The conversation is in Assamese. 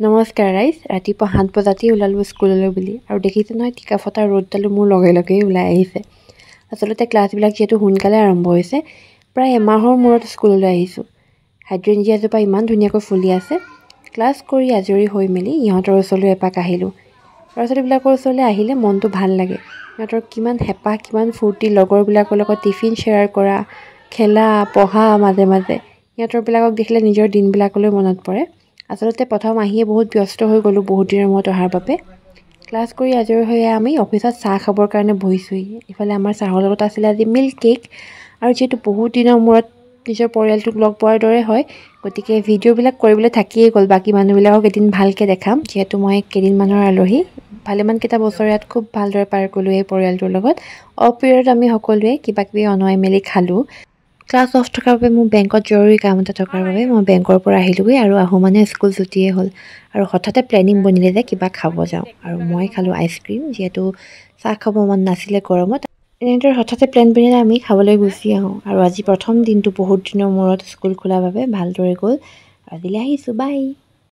নমস্কাৰ ৰাইজ, ৰাতিপুৱা 7 বজাতেই ওলালোঁ স্কুললৈ বুলি আৰু দেখিছে নহয় টিকা ফটা ৰ'দডালো মোৰ লগেই ওলাই আহিছে। আচলতে ক্লাছবিলাক যিহেতু সোনকালে আৰম্ভ হৈছে, প্ৰায় এমাহৰ মূৰত স্কুললৈ আহিছোঁ। হাইড্ৰেঞ্জিয়া জোপা ইমান ধুনীয়াকৈ ফুলি আছে। ক্লাছ কৰি আজৰি হৈ মেলি ইহঁতৰ ওচৰলৈ এপাক আহিলোঁ। ল'ৰা ছোৱালীবিলাকৰ ওচৰলৈ আহিলে মনটো ভাল লাগে। সিহঁতৰ কিমান হেঁপাহ, কিমান ফূৰ্তি, লগৰবিলাকৰ লগত টিফিন শ্বেয়াৰ কৰা, খেলা, পঢ়া মাজে মাজে। সিহঁতৰবিলাকক দেখিলে নিজৰ দিনবিলাকলৈ মনত পৰে। আচলতে প্ৰথম আহিয়ে বহুত ব্যস্ত হৈ গ'লোঁ বহুত দিনৰ মূৰত অহাৰ বাবে। ক্লাছ কৰি আজৰি হৈ আমি অফিচত চাহ খাবৰ কাৰণে বহিছোঁহি। ইফালে আমাৰ চাহৰ লগত আছিলে আজি মিল্ক কেক, আৰু যিহেতু বহুত দিনৰ মূৰত নিজৰ পৰিয়ালটোক লগ পোৱাৰ দৰে হয়, গতিকে ভিডিঅ'বিলাক কৰিবলৈ থাকিয়েই গ'ল। বাকী মানুহবিলাকক এদিন ভালকৈ দেখাম, যিহেতু মই কেইদিনমানৰ আলহী। ভালেমানকেইটা বছৰ ইয়াত খুব ভালদৰে পাৰ কৰিলোঁ এই পৰিয়ালটোৰ লগত। অফ পিৰিয়ডত আমি সকলোৱে কিবাকিবি অনোৱাই মেলি খালোঁ। ক্লাছ অফ থকাৰ বাবে মোৰ বেংকত জৰুৰী কাম এটা থকাৰ বাবে মই বেংকৰ পৰা আহিলোঁগৈ, আৰু আহোঁ মানে স্কুল ছুটিয়ে হ'ল। আৰু হঠাতে প্লেনিং বনিলে যে কিবা খাব যাওঁ, আৰু মই খালোঁ আইচক্ৰীম, যিহেতু চাহ খাব মন নাছিলে গৰমত। এনেদৰে হঠাতে প্লেন বনিলে আমি খাবলৈ গুচি আহোঁ। আৰু আজি প্ৰথম দিনটো বহুত দিনৰ মূৰত স্কুল খোলাৰ বাবে ভালদৰে গ'ল। আজিলৈ আহিছোঁ, বাই।